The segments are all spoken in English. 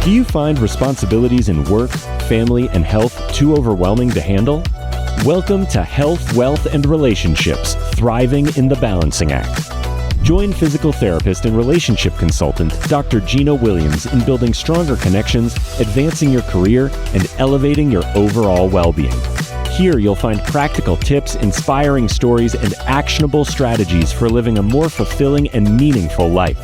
Do you find responsibilities in work, family, and health too overwhelming to handle? Welcome to Health, Wealth, and Relationships, Thriving in the Balancing Act. Join physical therapist and relationship consultant Dr. Gina Williams in building stronger connections, advancing your career, and elevating your overall well-being. Here you'll find practical tips, inspiring stories, and actionable strategies for living a more fulfilling and meaningful life.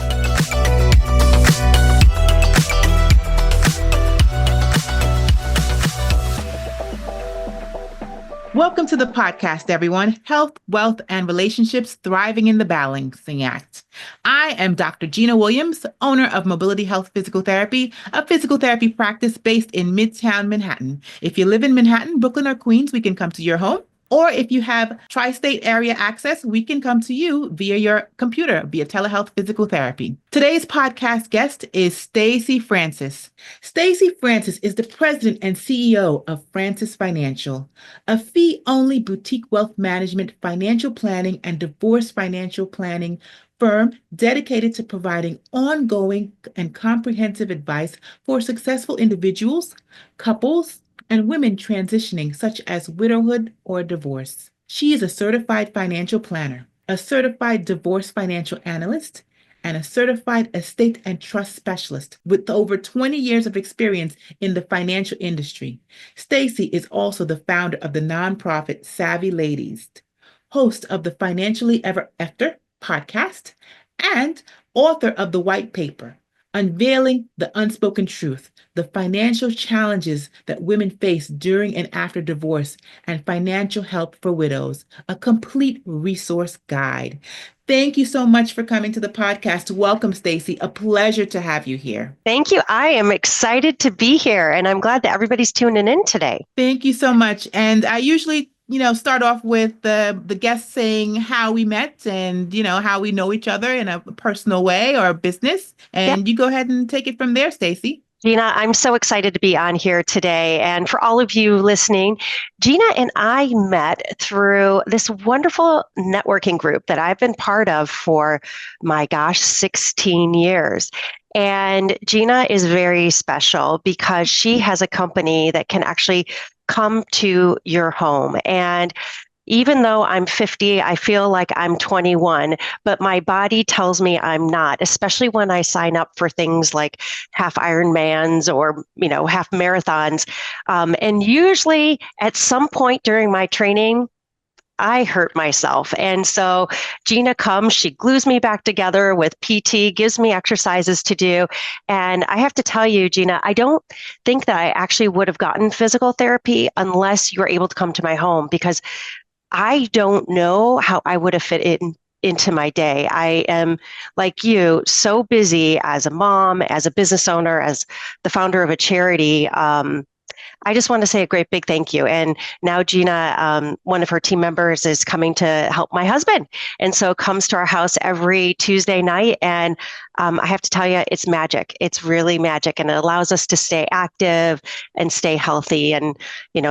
Welcome to the podcast, everyone. Health, Wealth, and Relationships, Thriving in the Balancing Act. I am Dr. Gina Williams, owner of Mobility Health Physical Therapy, a physical therapy practice based in Midtown Manhattan. If you live in Manhattan, Brooklyn, or Queens, we can come to your home. Or if you have tri-state area access, we can come to you via your computer, via telehealth physical therapy. Today's podcast guest is Stacy Francis. Stacy Francis is the president and CEO of Francis Financial, a fee-only boutique wealth management, financial planning, and divorce financial planning firm dedicated to providing ongoing and comprehensive advice for successful individuals, couples, and women transitioning, such as widowhood or divorce. She is a certified financial planner, a certified divorce financial analyst, and a certified estate and trust specialist with over 20 years of experience in the financial industry. Stacy is also the founder of the nonprofit Savvy Ladies, host of the Financially Ever After podcast, and author of the white paper, Unveiling the Unspoken Truth, the financial challenges that women face during and after divorce, and financial help for widows, a complete resource guide. Thank you so much for coming to the podcast. Welcome, Stacy. A pleasure to have you here. Thank you. I am excited to be here, and I'm glad that everybody's tuning in today. Thank you so much. And I usually start off with the guests saying how we met and, how we know each other in a personal way or a business. And You go ahead and take it from there, Stacy. Gina, I'm so excited to be on here today. And for all of you listening, Gina and I met through this wonderful networking group that I've been part of for, 16 years. And Gina is very special because she has a company that can actually come to your home. And even though I'm 50, I feel like I'm 21, but my body tells me I'm not, especially when I sign up for things like half Ironmans or, half marathons. And usually at some point during my training, I hurt myself. And so Gina comes, she glues me back together with PT, gives me exercises to do. And I have to tell you, Gina, I don't think that I actually would have gotten physical therapy unless you were able to come to my home, because I don't know how I would have fit into my day. I am, like you, so busy as a mom, as a business owner, as the founder of a charity. I just want to say a great big thank you. And now Gina, one of her team members, is coming to help my husband. And so comes to our house every Tuesday night. And I have to tell you, it's magic. It's really magic. And it allows us to stay active and stay healthy and,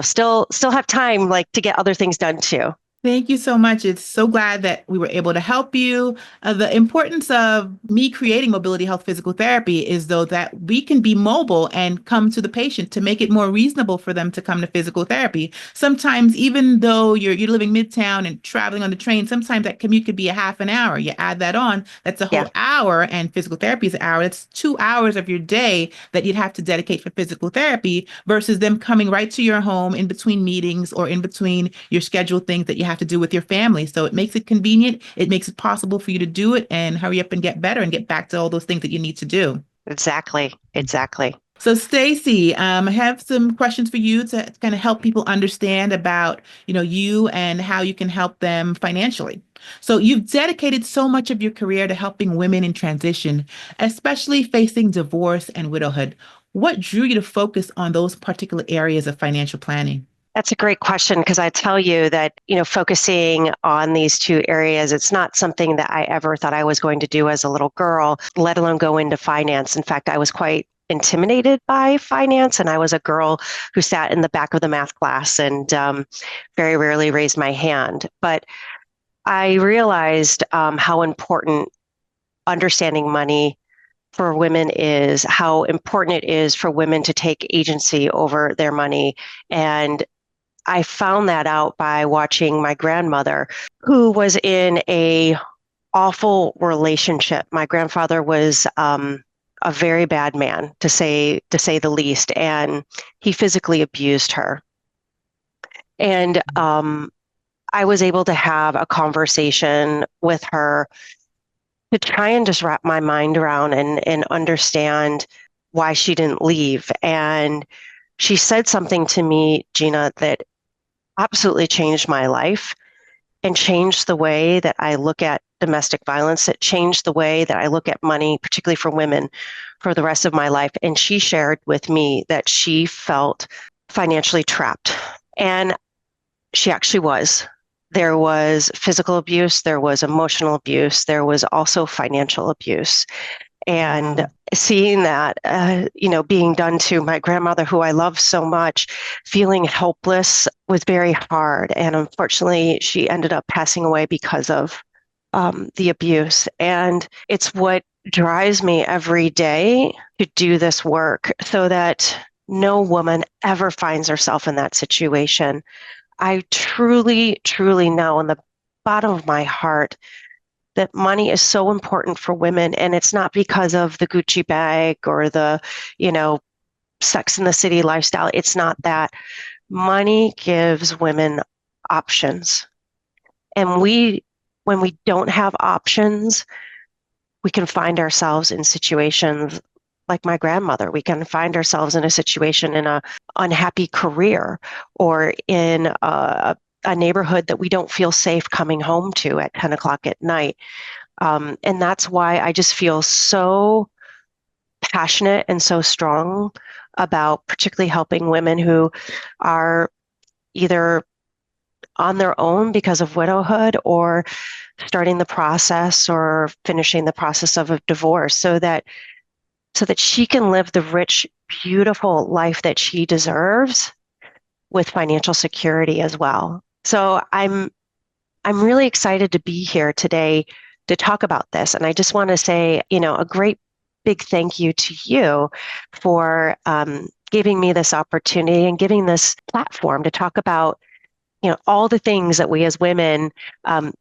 still have time to get other things done too. Thank you so much. It's so glad that we were able to help you. The importance of me creating Mobility Health Physical Therapy is, though, that we can be mobile and come to the patient to make it more reasonable for them to come to physical therapy. Sometimes, even though you're living midtown and traveling on the train, sometimes that commute could be a half an hour. You add that on, that's a whole hour, and physical therapy is an hour. That's 2 hours of your day that you'd have to dedicate for physical therapy versus them coming right to your home in between meetings or in between your scheduled things that you have to do with your family. So it makes it convenient. It makes it possible for you to do it and hurry up and get better and get back to all those things that you need to do. Exactly. So Stacy, I have some questions for you to kind of help people understand about, you and how you can help them financially. So you've dedicated so much of your career to helping women in transition, especially facing divorce and widowhood. What drew you to focus on those particular areas of financial planning? That's a great question, because I tell you that, focusing on these two areas, it's not something that I ever thought I was going to do as a little girl, let alone go into finance. In fact, I was quite intimidated by finance, and I was a girl who sat in the back of the math class and very rarely raised my hand. But I realized how important understanding money for women is how important it is for women to take agency over their money. And I found that out by watching my grandmother, who was in a awful relationship. My grandfather was a very bad man, to say the least, and he physically abused her. And I was able to have a conversation with her to try and just wrap my mind around and understand why she didn't leave. And she said something to me, Gina, that absolutely changed my life and changed the way that I look at domestic violence. It changed the way that I look at money, particularly for women, for the rest of my life. And she shared with me that she felt financially trapped. And she actually was. There was physical abuse, there was emotional abuse, there was also financial abuse. And seeing that, being done to my grandmother, who I love so much, feeling helpless was very hard. And unfortunately, she ended up passing away because of the abuse. And it's what drives me every day to do this work so that no woman ever finds herself in that situation. I truly, truly know in the bottom of my heart that money is so important for women. And it's not because of the Gucci bag or the, Sex in the City lifestyle. It's not that. Money gives women options. And when we don't have options, we can find ourselves in situations like my grandmother. We can find ourselves in a situation in an unhappy career or in a neighborhood that we don't feel safe coming home to at 10 o'clock at night. And that's why I just feel so passionate and so strong about particularly helping women who are either on their own because of widowhood or starting the process or finishing the process of a divorce so that she can live the rich, beautiful life that she deserves with financial security as well. So I'm really excited to be here today to talk about this. And I just want to say, a great big thank you to you for giving me this opportunity and giving this platform to talk about, all the things that we as women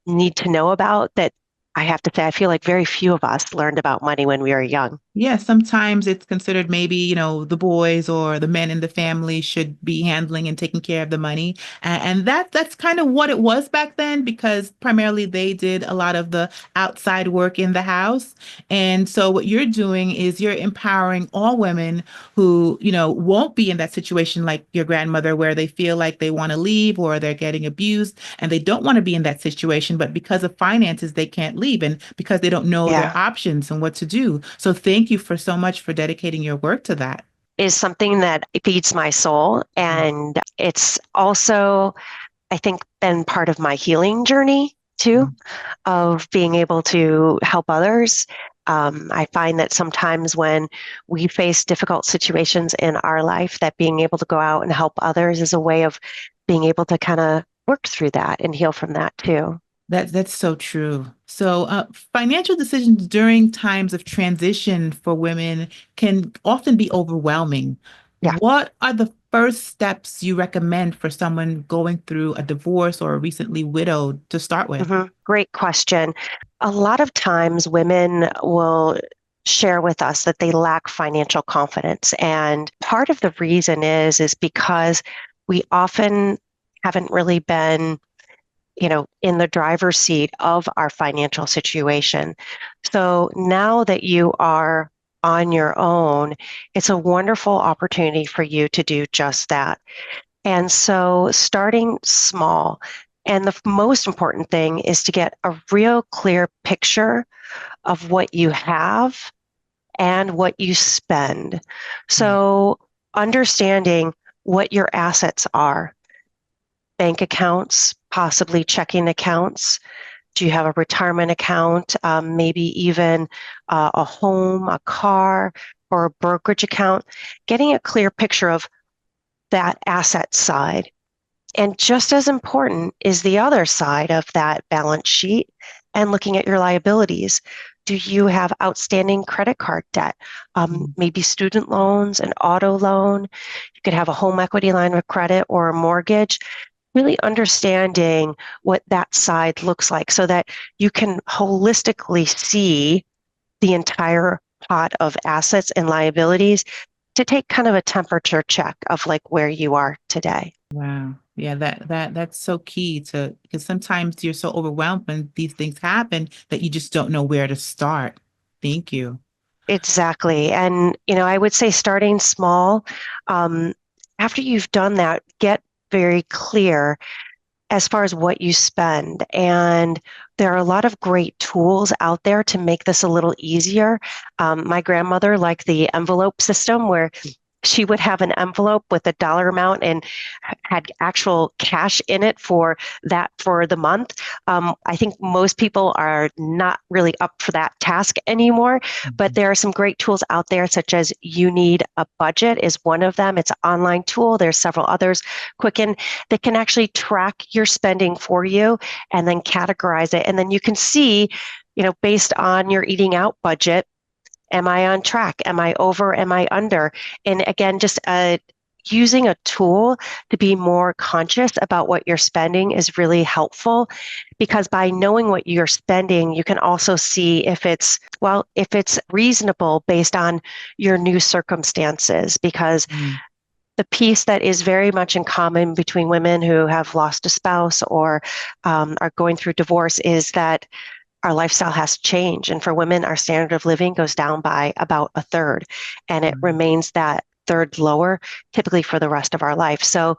need to know about that I have to say, I feel like very few of us learned about money when we were young. Yeah, sometimes it's considered maybe, the boys or the men in the family should be handling and taking care of the money. And that's kind of what it was back then because primarily they did a lot of the outside work in the house. And so what you're doing is you're empowering all women who, won't be in that situation like your grandmother where they feel like they want to leave or they're getting abused and they don't want to be in that situation, but because of finances, they can't leave and because they don't know their options and what to do. So thank you for so much for dedicating your work to that. Is something that feeds my soul. And it's also, I think, been part of my healing journey too, of being able to help others. I find that sometimes when we face difficult situations in our life, that being able to go out and help others is a way of being able to kind of work through that and heal from that too. That's so true. So financial decisions during times of transition for women can often be overwhelming. Yeah. What are the first steps you recommend for someone going through a divorce or recently widowed to start with? Great question. A lot of times women will share with us that they lack financial confidence. And part of the reason is because we often haven't really been in the driver's seat of our financial situation. So now that you are on your own, it's a wonderful opportunity for you to do just that. And so starting small, and the most important thing is to get a real clear picture of what you have and what you spend. So understanding what your assets are. Bank accounts, possibly checking accounts. Do you have a retirement account? Maybe even a home, a car, or a brokerage account? Getting a clear picture of that asset side. And just as important is the other side of that balance sheet and looking at your liabilities. Do you have outstanding credit card debt? Maybe student loans, an auto loan. You could have a home equity line of credit or a mortgage. Really understanding what that side looks like so that you can holistically see the entire pot of assets and liabilities to take kind of a temperature check of like where you are today. Wow. Yeah, that's so key because sometimes you're so overwhelmed when these things happen that you just don't know where to start. Thank you. Exactly. And, I would say starting small, after you've done that, get very clear as far as what you spend. And there are a lot of great tools out there to make this a little easier. My grandmother liked the envelope system where she would have an envelope with a dollar amount and had actual cash in it for the month. I think most people are not really up for that task anymore, but there are some great tools out there, such as You Need a Budget is one of them. It's an online tool. There's several others, Quicken, that can actually track your spending for you and then categorize it. And then you can see, based on your eating out budget, am I on track? Am I over? Am I under? And again, just using a tool to be more conscious about what you're spending is really helpful, because by knowing what you're spending, you can also see if it's reasonable based on your new circumstances. Because the piece that is very much in common between women who have lost a spouse or are going through divorce is that our lifestyle has changed. And for women, our standard of living goes down by about a third, and it remains that third lower typically for the rest of our life. So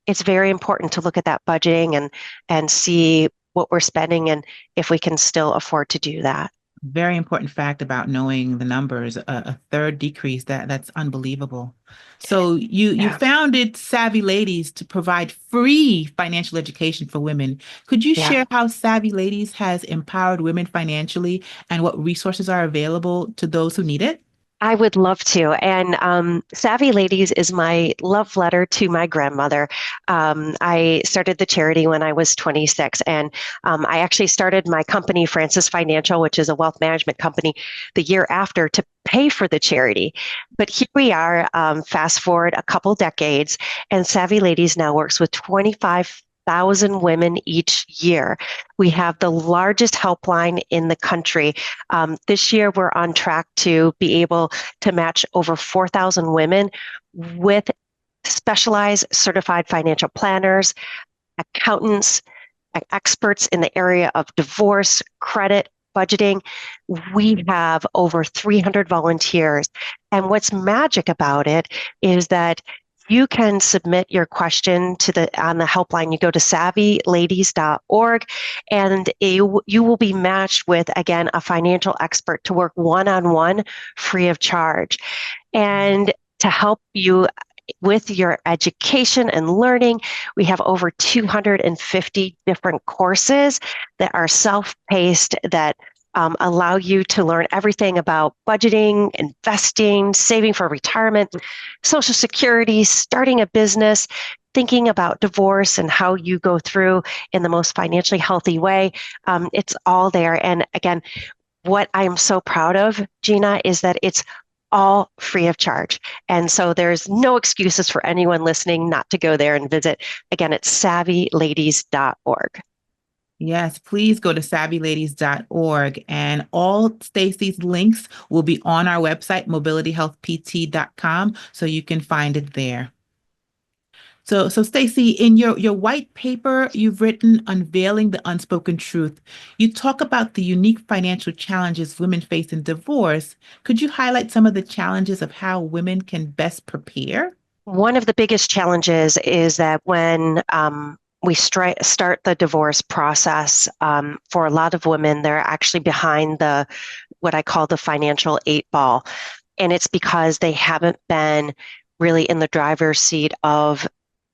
it's very important to look at that budgeting and see what we're spending and if we can still afford to do that. Very important fact about knowing the numbers, a third decrease, that's unbelievable. So you founded Savvy Ladies to provide free financial education for women. Could you share how Savvy Ladies has empowered women financially and what resources are available to those who need it? I would love to. And Savvy Ladies is my love letter to my grandmother. I started the charity when I was 26, and I actually started my company, Francis Financial, which is a wealth management company, the year after to pay for the charity. But here we are, fast forward a couple decades, and Savvy Ladies now works with 25,000 women each year. We have the largest helpline in the country. This year, we're on track to be able to match over 4,000 women with specialized certified financial planners, accountants, experts in the area of divorce, credit, budgeting. We have over 300 volunteers. And what's magic about it is that you can submit your question on the helpline. You go to savvyladies.org, and you will be matched with, again, a financial expert to work one-on-one free of charge. And to help you with your education and learning, we have over 250 different courses that are self-paced that allow you to learn everything about budgeting, investing, saving for retirement, Social Security, starting a business, thinking about divorce and how you go through in the most financially healthy way. It's all there. And again, what I'm so proud of, Gina, is that it's all free of charge. And so there's no excuses for anyone listening not to go there and visit. Again, it's savvyladies.org. Yes, please go to savvyladies.org, and all Stacy's links will be on our website, mobilityhealthpt.com, so you can find it there. So Stacy, in your white paper, you've written Unveiling the Unspoken Truth. You talk about the unique financial challenges women face in divorce. Could you highlight some of the challenges of how women can best prepare? One of the biggest challenges is that when we start the divorce process, for a lot of women, they're actually behind what I call the financial 8 ball. And it's because they haven't been really in the driver's seat of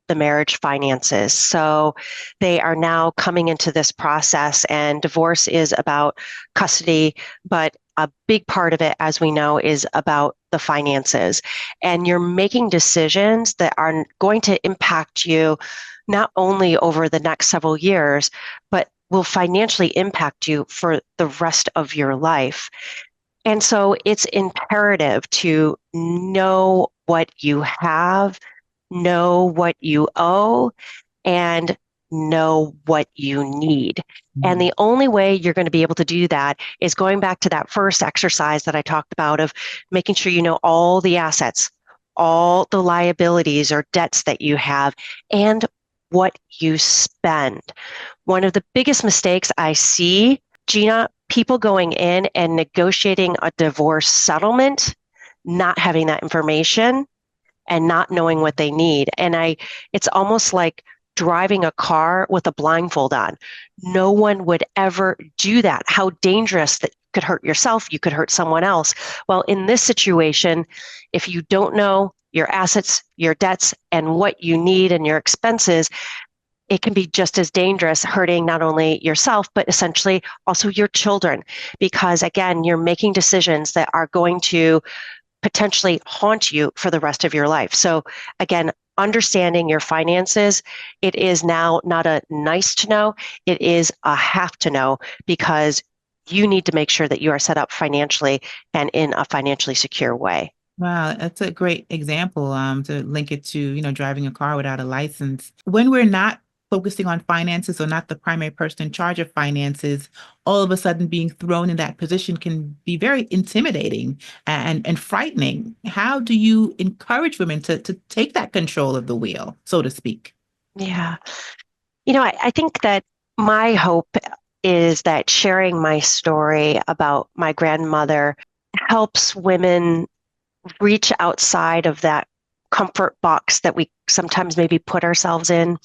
the marriage finances. So they are now coming into this process, and divorce is about custody, but a big part of it, as we know, is about the finances. And you're making decisions that are going to impact you not only over the next several years, but will financially impact you for the rest of your life. And so it's imperative to know what you have, know what you owe, and know what you need. And the only way you're going to be able to do that is going back to that first exercise that I talked about of making sure you know all the assets, all the liabilities or debts that you have, and what you spend. One of the biggest mistakes I see, Gina, people going in and negotiating a divorce settlement, not having that information and not knowing what they need. And it's almost like driving a car with a blindfold on. No one would ever do that. How dangerous that could hurt yourself, you could hurt someone else. Well, in this situation, if you don't know your assets, your debts, and what you need and your expenses, it can be just as dangerous, hurting not only yourself, but essentially also your children. Because again, you're making decisions that are going to potentially haunt you for the rest of your life. So again, understanding your finances, it is now not a nice to know, it is a have to know, because you need to make sure that you are set up financially and in a financially secure way. Wow, that's a great example to link it to, driving a car without a license. When we're not focusing on finances or not the primary person in charge of finances, all of a sudden being thrown in that position can be very intimidating and frightening. How do you encourage women to take that control of the wheel, so to speak? Yeah. I think that my hope is that sharing my story about my grandmother helps women reach outside of that comfort box that we sometimes maybe put ourselves in,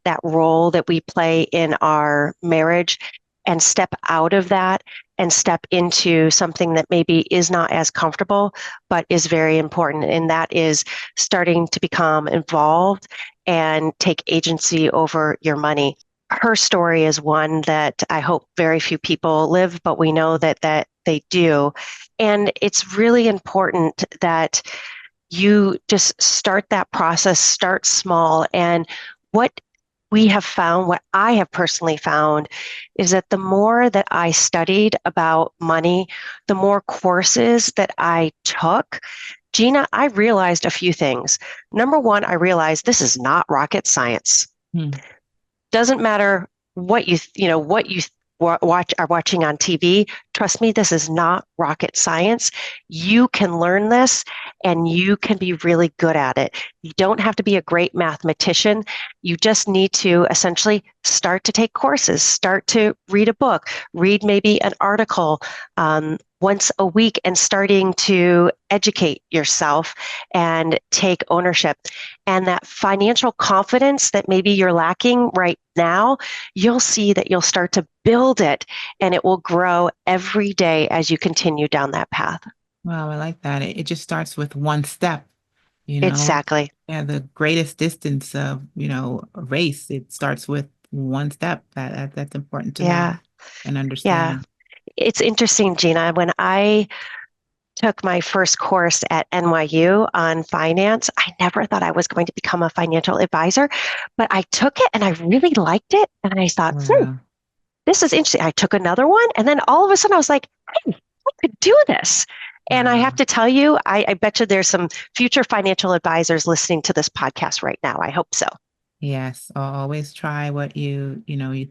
that role that we play in our marriage, and step out of that and step into something that maybe is not as comfortable, but is very important. And that is starting to become involved and take agency over your money. Her story is one that I hope very few people live, but we know that they do. And it's really important that you just start that process, start small. And what we have found, what I have personally found, is that the more that I studied about money, the more courses that I took, Gina, I realized a few things. Number one, I realized this is not rocket science. Doesn't matter what you are watching on TV. Trust me, this is not rocket science. You can learn this and you can be really good at it. You don't have to be a great mathematician. You just need to essentially start to take courses, start to read a book, read maybe an article once a week, and starting to educate yourself and take ownership. And that financial confidence that maybe you're lacking right now, you'll see that you'll start to build it, and it will grow every day as you continue down that path. Wow, I like that. It just starts with one step, Exactly. Yeah, the greatest distance of, a race, it starts with one step. That's important to know Yeah. and Yeah. understand. It's interesting, Gina, when I took my first course at NYU on finance, I never thought I was going to become a financial advisor, but I took it and I really liked it. And I thought, Wow. this is interesting. I took another one, and then all of a sudden I was like, hey, I could do this. And I have Wow. to tell you, I bet you there's some future financial advisors listening to this podcast right now. I hope so. Yes, always try what you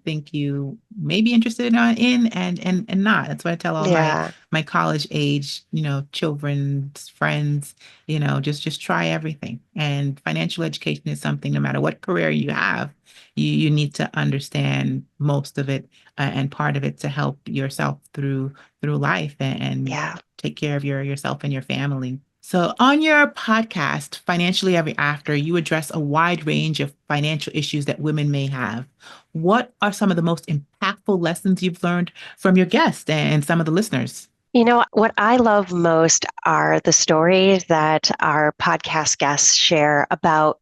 think you may be interested in and not. That's what I tell all Yeah. my college age, children's friends, just try everything. And financial education is something, no matter what career you have, you need to understand most of it and part of it to help yourself through life and Yeah. take care of yourself and your family. So, on your podcast, Financially Ever After, you address a wide range of financial issues that women may have. What are some of the most impactful lessons you've learned from your guests and some of the listeners? What I love most are the stories that our podcast guests share about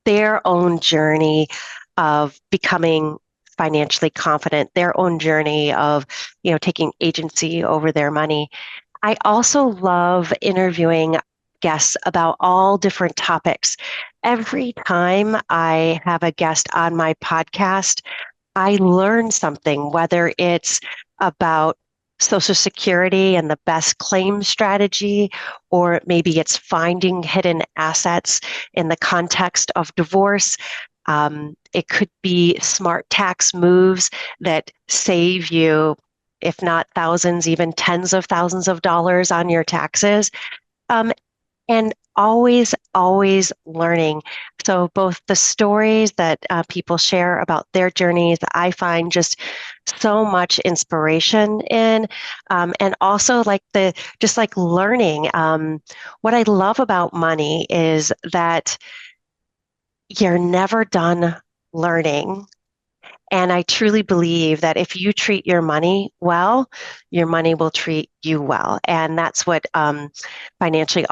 their own journey of becoming financially confident, their own journey of, taking agency over their money. I also love interviewing guests about all different topics. Every time I have a guest on my podcast, I learn something, whether it's about Social Security and the best claim strategy, or maybe it's finding hidden assets in the context of divorce. It could be smart tax moves that save you, if not thousands, even tens of thousands of dollars on your taxes. And always learning. So both the stories that people share about their journeys, I find just so much inspiration in, and also just like learning. What I love about money is that you're never done learning. And I truly believe that if you treat your money well, your money will treat you well. And that's what financially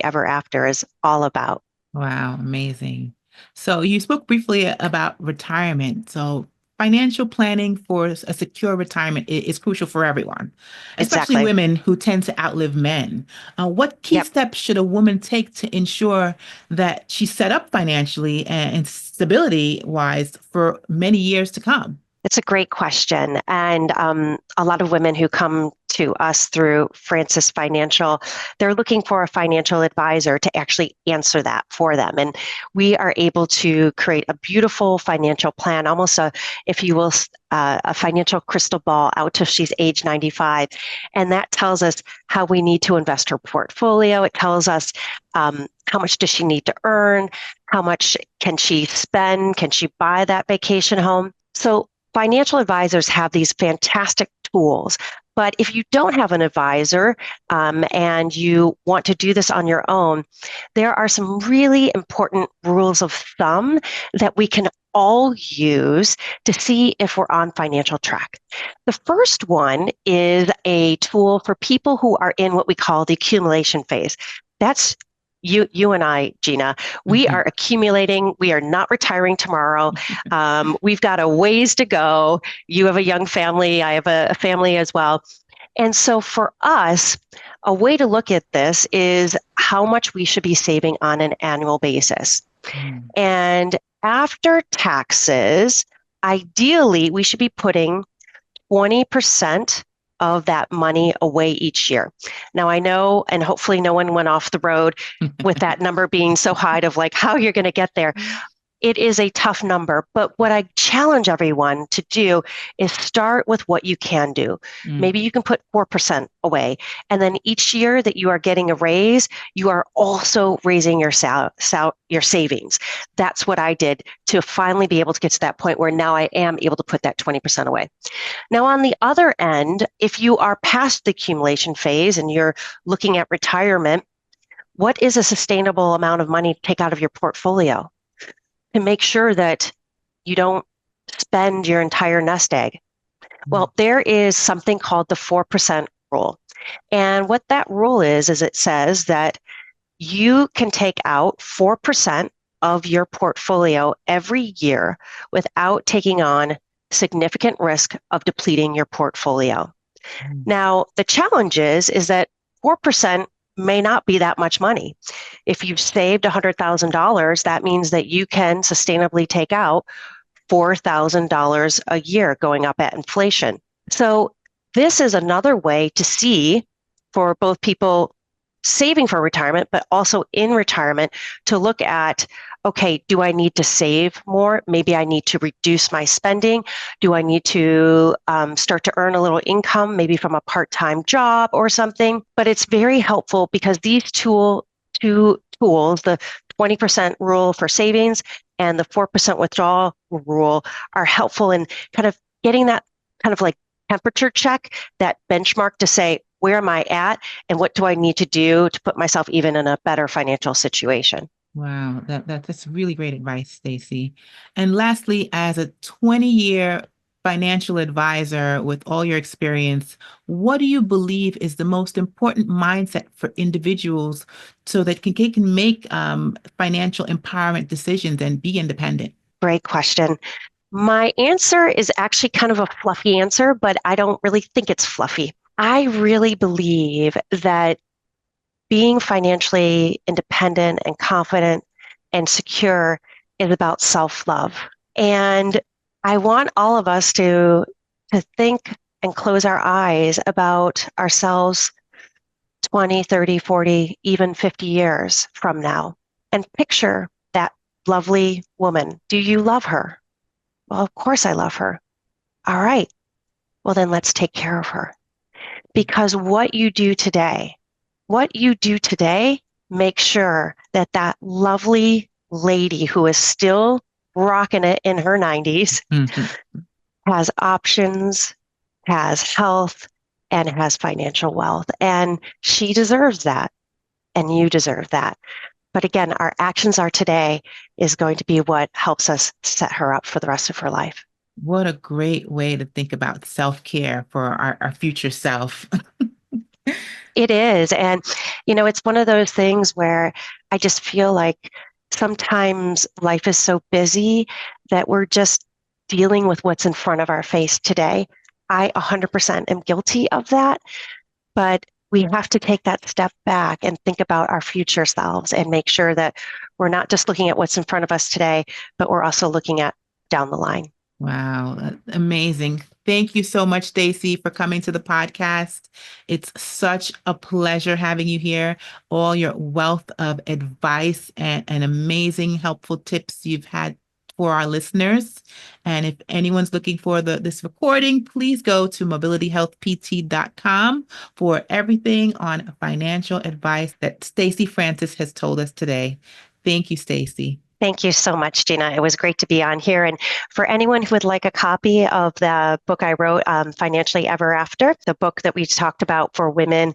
ever after is all about. Wow, amazing. So you spoke briefly about retirement. So financial planning for a secure retirement is crucial for everyone, especially Exactly. women who tend to outlive men. What key Yep. steps should a woman take to ensure that she's set up financially and stability wise for many years to come? It's a great question. And a lot of women who come to us through Francis Financial, they're looking for a financial advisor to actually answer that for them. And we are able to create a beautiful financial plan, almost if you will, a financial crystal ball out till she's age 95. And that tells us how we need to invest her portfolio. It tells us how much does she need to earn? How much can she spend? Can she buy that vacation home? So financial advisors have these fantastic tools, but if you don't have an advisor and you want to do this on your own, there are some really important rules of thumb that we can all use to see if we're on financial track. The first one is a tool for people who are in what we call the accumulation phase. That's you and I, Gina, we are accumulating. We are not retiring tomorrow. We've got a ways to go. You have a young family. I have a family as well. And so for us, a way to look at this is how much we should be saving on an annual basis. And after taxes, ideally, we should be putting 20% of that money away each year. Now I know, and hopefully no one went off the road with that number being so high of like how you're going to get there. It is a tough number, but what I challenge everyone to do is start with what you can do. Maybe you can put 4% away. And then each year that you are getting a raise, you are also raising your your savings. That's what I did to finally be able to get to that point where now I am able to put that 20% away. Now, on the other end, if you are past the accumulation phase and you're looking at retirement, what is a sustainable amount of money to take out of your portfolio to make sure that you don't spend your entire nest egg? Well, there is something called the 4% rule. And what that rule is it says that you can take out 4% of your portfolio every year without taking on significant risk of depleting your portfolio. Now, the challenge is that 4% may not be that much money. If you've saved $100,000, that means that you can sustainably take out $4,000 a year going up at inflation. So this is another way to see for both people saving for retirement, but also in retirement to look at, okay, do I need to save more? Maybe I need to reduce my spending. Do I need to start to earn a little income, maybe from a part-time job or something? But it's very helpful because these two tools, the 20% rule for savings and the 4% withdrawal rule, are helpful in kind of getting that kind of like temperature check, that benchmark to say, where am I at and what do I need to do to put myself even in a better financial situation? Wow, that's really great advice, Stacy. And lastly, as a 20-year financial advisor with all your experience, what do you believe is the most important mindset for individuals so that they can make financial empowerment decisions and be independent? Great question. My answer is actually kind of a fluffy answer, but I don't really think it's fluffy. I really believe that being financially independent and confident and secure is about self-love. And I want all of us to think and close our eyes about ourselves 20, 30, 40, even 50 years from now, and picture that lovely woman. Do you love her? Well, of course I love her. All right. Well, then let's take care of her. Because what you do today, make sure that that lovely lady who is still rocking it in her 90s has options, has health, and has financial wealth. And she deserves that. And you deserve that. But again, our actions are today is going to be what helps us set her up for the rest of her life. What a great way to think about self-care for our future self. It is. And, it's one of those things where I just feel like sometimes life is so busy that we're just dealing with what's in front of our face today. I 100% am guilty of that, but we have to take that step back and think about our future selves and make sure that we're not just looking at what's in front of us today, but we're also looking at down the line. Wow, that's amazing. Thank you so much, Stacy, for coming to the podcast. It's such a pleasure having you here. All your wealth of advice and amazing helpful tips you've had for our listeners. And if anyone's looking for this recording, please go to mobilityhealthpt.com for everything on financial advice that Stacy Francis has told us today. Thank you, Stacy. Thank you so much, Gina. It was great to be on here. And for anyone who would like a copy of the book I wrote, Financially Ever After, the book that we talked about for women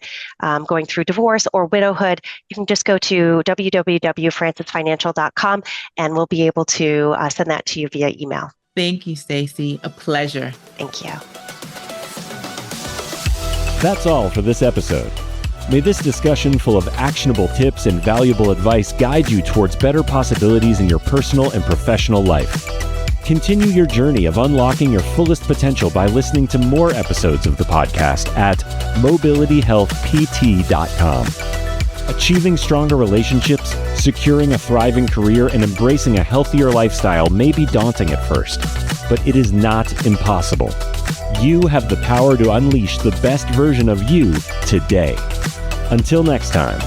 going through divorce or widowhood, you can just go to www.francisfinancial.com and we'll be able to send that to you via email. Thank you, Stacy. A pleasure. Thank you. That's all for this episode. May this discussion full of actionable tips and valuable advice guide you towards better possibilities in your personal and professional life. Continue your journey of unlocking your fullest potential by listening to more episodes of the podcast at mobilityhealthpt.com. Achieving stronger relationships, securing a thriving career, and embracing a healthier lifestyle may be daunting at first, but it is not impossible. You have the power to unleash the best version of you today. Until next time.